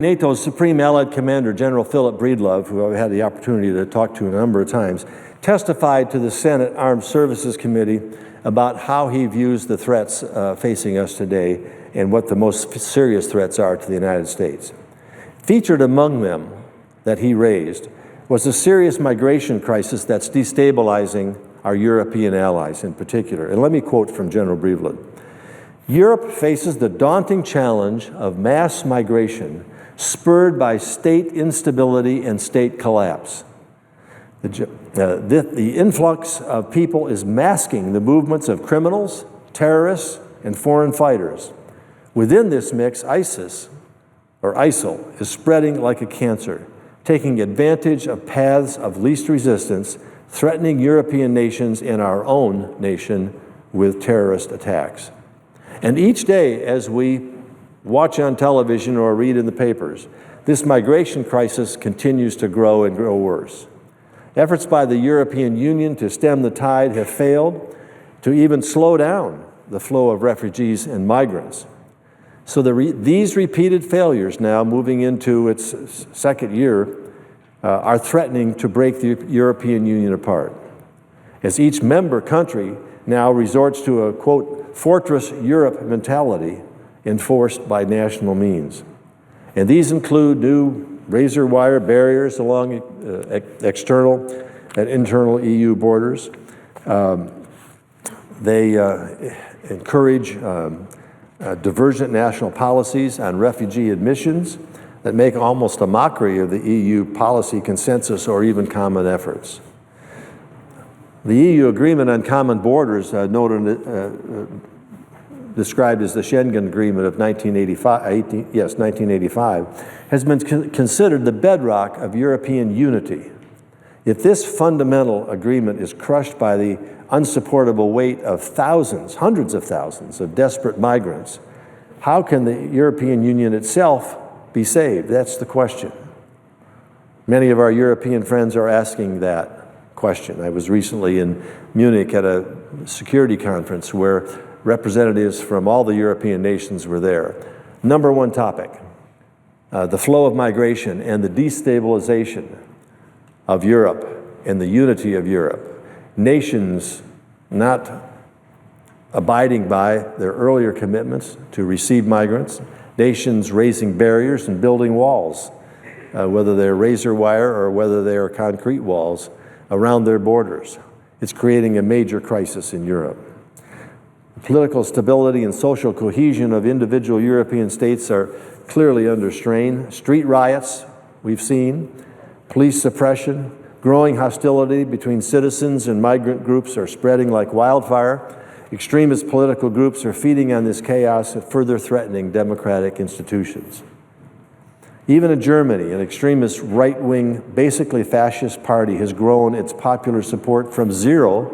NATO's Supreme Allied Commander, General Philip Breedlove, who I've had the opportunity to talk to a number of times, testified to the Senate Armed Services Committee about how he views the threats facing us today and what the most serious threats are to the United States. Featured among them that he raised was a serious migration crisis that's destabilizing our European allies in particular. And let me quote from General Breedlove. Europe faces the daunting challenge of mass migration spurred by state instability and state collapse. The influx of people is masking the movements of criminals, terrorists, and foreign fighters. Within this mix, ISIL is spreading like a cancer, taking advantage of paths of least resistance, threatening European nations and our own nation with terrorist attacks. And each day, as we watch on television or read in the papers, this migration crisis continues to grow and grow worse. Efforts by the European Union to stem the tide have failed to even slow down the flow of refugees and migrants. So these repeated failures, now moving into its second year, are threatening to break the European Union apart, as each member country now resorts to a, quote, fortress Europe mentality enforced by national means. And these include new razor wire barriers along external and internal EU borders. They encourage divergent national policies on refugee admissions that make almost a mockery of the EU policy consensus or even common efforts. The EU Agreement on Common Borders, described as the Schengen Agreement of 1985, has been considered the bedrock of European unity. If this fundamental agreement is crushed by the unsupportable weight of thousands, hundreds of thousands of desperate migrants, how can the European Union itself be saved? That's the question. Many of our European friends are asking that question. I was recently in Munich at a security conference where representatives from all the European nations were there. Number one topic, the flow of migration and the destabilization of Europe and the unity of Europe. Nations not abiding by their earlier commitments to receive migrants, nations raising barriers and building walls, whether they're razor wire or whether they are concrete walls around their borders. It's creating a major crisis in Europe. The political stability and social cohesion of individual European states are clearly under strain. Street riots, we've seen, police suppression, growing hostility between citizens and migrant groups are spreading like wildfire. Extremist political groups are feeding on this chaos and further threatening democratic institutions. Even in Germany, an extremist right-wing, basically fascist party has grown its popular support from 0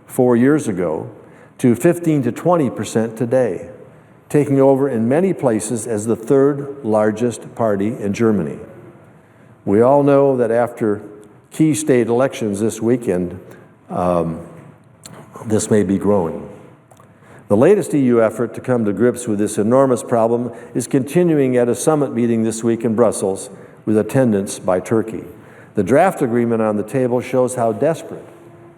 4 years ago to 15 to 20% today, taking over in many places as the third largest party in Germany. We all know that after key state elections this weekend, this may be growing. The latest EU effort to come to grips with this enormous problem is continuing at a summit meeting this week in Brussels with attendance by Turkey. The draft agreement on the table shows how desperate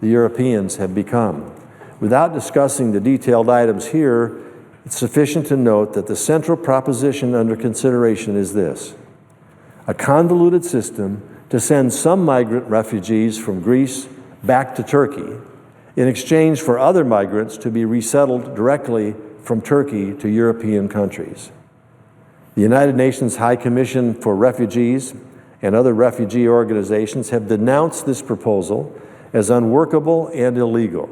the Europeans have become. Without discussing the detailed items here, it's sufficient to note that the central proposition under consideration is this: a convoluted system to send some migrant refugees from Greece back to Turkey in exchange for other migrants to be resettled directly from Turkey to European countries. The United Nations High Commission for Refugees and other refugee organizations have denounced this proposal as unworkable and illegal.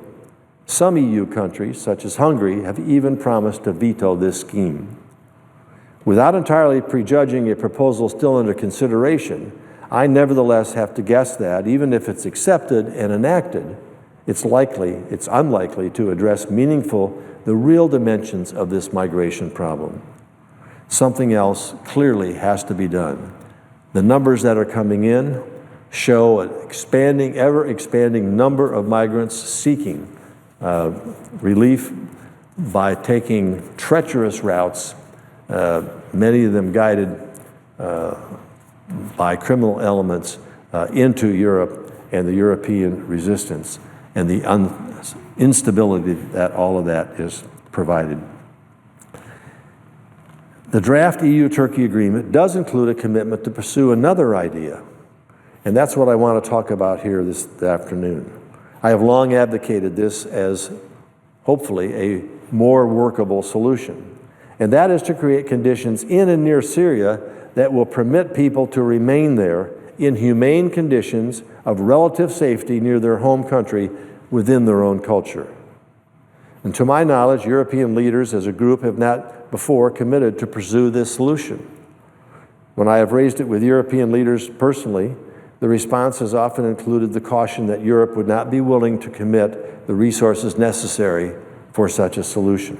Some EU countries, such as Hungary, have even promised to veto this scheme. Without entirely prejudging a proposal still under consideration, I nevertheless have to guess that, even if it's accepted and enacted, it's unlikely to address the real dimensions of this migration problem. Something else clearly has to be done. The numbers that are coming in show an ever-expanding number of migrants seeking relief by taking treacherous routes, many of them guided by criminal elements into Europe and the European resistance and the instability that all of that is provided. The draft EU-Turkey agreement does include a commitment to pursue another idea, and that's what I want to talk about here this afternoon. I have long advocated this as hopefully a more workable solution, and that is to create conditions in and near Syria that will permit people to remain there in humane conditions of relative safety near their home country within their own culture. And to my knowledge, European leaders as a group have not before committed to pursue this solution. When I have raised it with European leaders personally, the response has often included the caution that Europe would not be willing to commit the resources necessary for such a solution.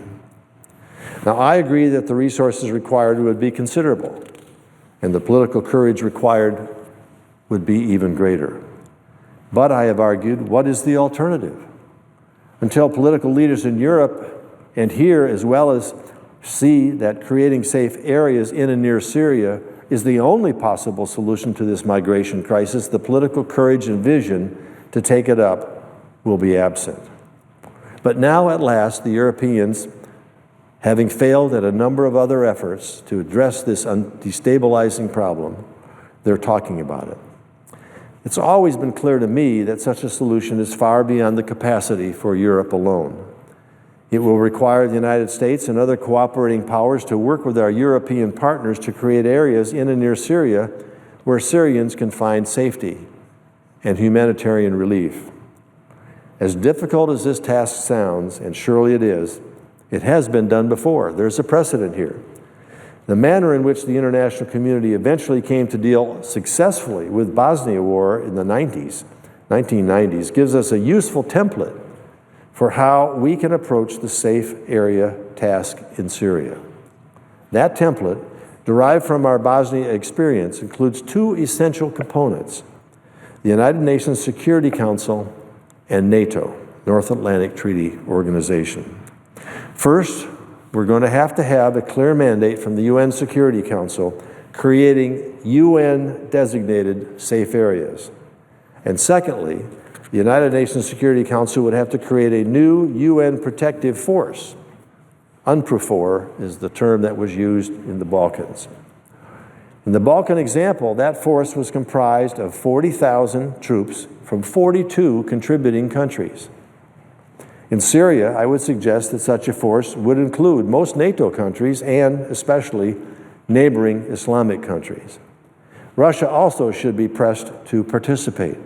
Now, I agree that the resources required would be considerable, and the political courage required would be even greater. But I have argued, what is the alternative? Until political leaders in Europe and here, as well as see that creating safe areas in and near Syria is the only possible solution to this migration crisis, the political courage and vision to take it up will be absent. But now, at last, the Europeans, having failed at a number of other efforts to address this destabilizing problem, they're talking about it. It's always been clear to me that such a solution is far beyond the capacity for Europe alone. It will require the United States and other cooperating powers to work with our European partners to create areas in and near Syria where Syrians can find safety and humanitarian relief. As difficult as this task sounds, and surely it is, it has been done before. There's a precedent here. The manner in which the international community eventually came to deal successfully with Bosnia War in the 1990s, gives us a useful template for how we can approach the safe area task in Syria. That template, derived from our Bosnia experience, includes two essential components: the United Nations Security Council and NATO, North Atlantic Treaty Organization. First, we're going to have a clear mandate from the UN Security Council creating UN-designated safe areas. And secondly, the United Nations Security Council would have to create a new UN protective force. UNPROFOR is the term that was used in the Balkans. In the Balkan example, that force was comprised of 40,000 troops from 42 contributing countries. In Syria, I would suggest that such a force would include most NATO countries and especially neighboring Islamic countries. Russia also should be pressed to participate.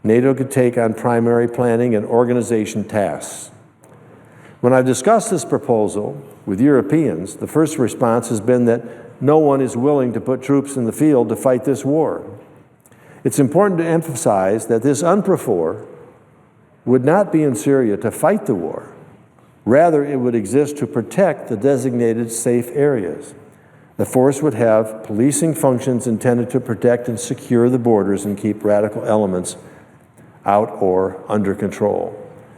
NATO could take on primary planning and organization tasks. When I've discussed this proposal with Europeans, the first response has been that no one is willing to put troops in the field to fight this war. It's important to emphasize that this UNPROFOR would not be in Syria to fight the war. Rather, it would exist to protect the designated safe areas. The force would have policing functions intended to protect and secure the borders and keep radical elements out or under control.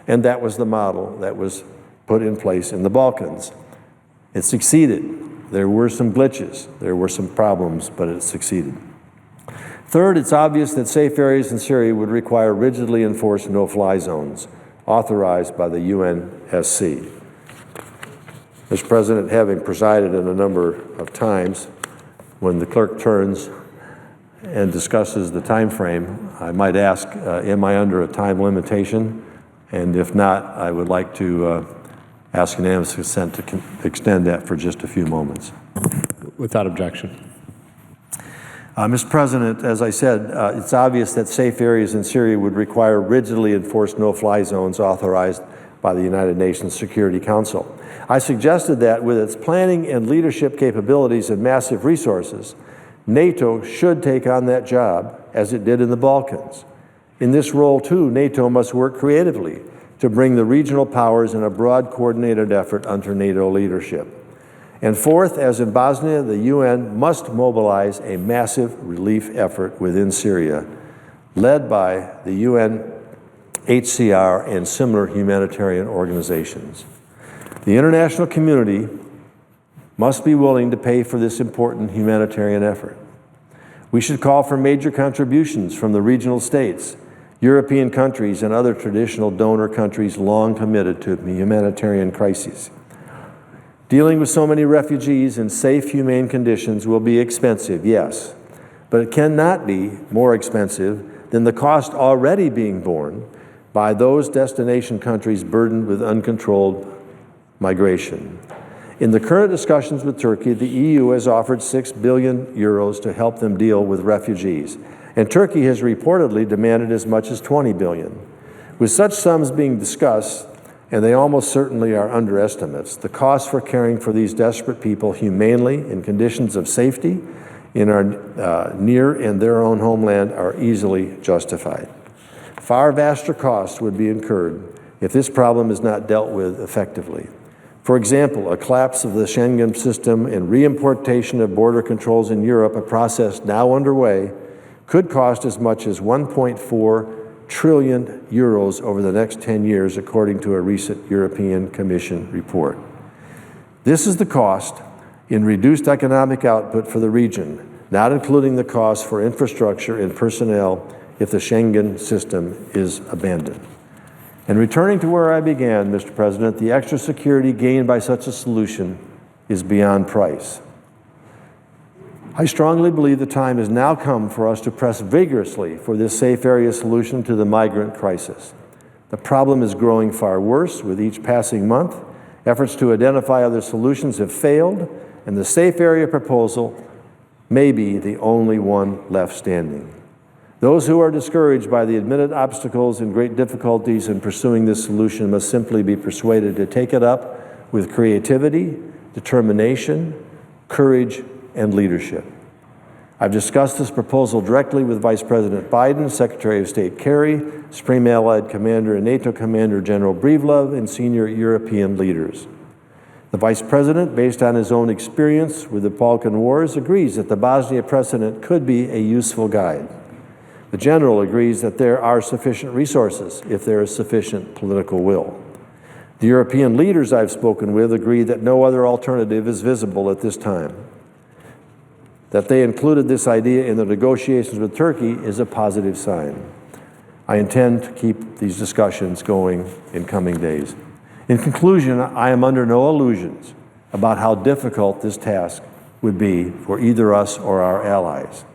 And that was the model that was put in place in the Balkans. It succeeded. There were some glitches, there were some problems, but it succeeded. Third, it's obvious that safe areas in Syria would require rigidly enforced no-fly zones authorized by the UNSC. Mr. President, having presided in a number of times, when the clerk turns and discusses the time frame, I might ask, am I under a time limitation? And if not, I would like to ask unanimous consent to extend that for just a few moments. Without objection. Mr. President, as I said, it's obvious that safe areas in Syria would require rigidly enforced no-fly zones authorized by the United Nations Security Council. I suggested that with its planning and leadership capabilities and massive resources, NATO should take on that job as it did in the Balkans. In this role, too, NATO must work creatively to bring the regional powers in a broad coordinated effort under NATO leadership. And fourth, as in Bosnia, the UN must mobilize a massive relief effort within Syria, led by the UNHCR and similar humanitarian organizations. The international community must be willing to pay for this important humanitarian effort. We should call for major contributions from the regional states, European countries, and other traditional donor countries long committed to humanitarian crises. Dealing with so many refugees in safe, humane conditions will be expensive, yes, but it cannot be more expensive than the cost already being borne by those destination countries burdened with uncontrolled migration. In the current discussions with Turkey, the EU has offered 6 billion euros to help them deal with refugees, and Turkey has reportedly demanded as much as 20 billion. With such sums being discussed, and they almost certainly are underestimates, the costs for caring for these desperate people humanely in conditions of safety in our near and their own homeland are easily justified. Far vaster costs would be incurred if this problem is not dealt with effectively. For example, a collapse of the Schengen system and reimportation of border controls in Europe, a process now underway, could cost as much as 1.4 trillion euros over the next 10 years, according to a recent European Commission report. This is the cost in reduced economic output for the region, not including the cost for infrastructure and personnel if the Schengen system is abandoned. And returning to where I began, Mr. President, the extra security gained by such a solution is beyond price. I strongly believe the time has now come for us to press vigorously for this safe area solution to the migrant crisis. The problem is growing far worse with each passing month. Efforts to identify other solutions have failed, and the safe area proposal may be the only one left standing. Those who are discouraged by the admitted obstacles and great difficulties in pursuing this solution must simply be persuaded to take it up with creativity, determination, courage, and leadership. I've discussed this proposal directly with Vice President Biden, Secretary of State Kerry, Supreme Allied Commander and NATO Commander General Breedlove, and senior European leaders. The Vice President, based on his own experience with the Balkan Wars, agrees that the Bosnia precedent could be a useful guide. The General agrees that there are sufficient resources if there is sufficient political will. The European leaders I've spoken with agree that no other alternative is visible at this time. That they included this idea in the negotiations with Turkey is a positive sign. I intend to keep these discussions going in coming days. In conclusion, I am under no illusions about how difficult this task would be for either us or our allies.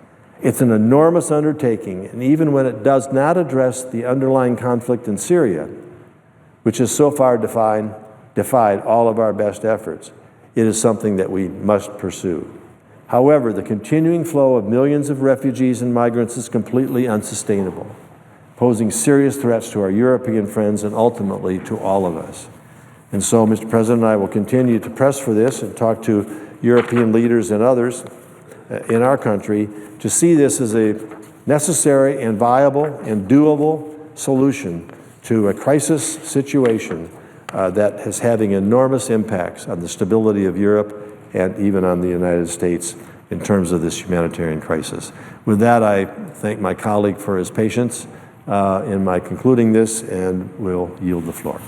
It's an enormous undertaking, and even when it does not address the underlying conflict in Syria, which has so far defied all of our best efforts, it is something that we must pursue. However, the continuing flow of millions of refugees and migrants is completely unsustainable, posing serious threats to our European friends and ultimately to all of us. And so, Mr. President, I will continue to press for this and talk to European leaders and others in our country to see this as a necessary and viable and doable solution to a crisis situation that is having enormous impacts on the stability of Europe and even on the United States in terms of this humanitarian crisis. With that, I thank my colleague for his patience in my concluding this and will yield the floor.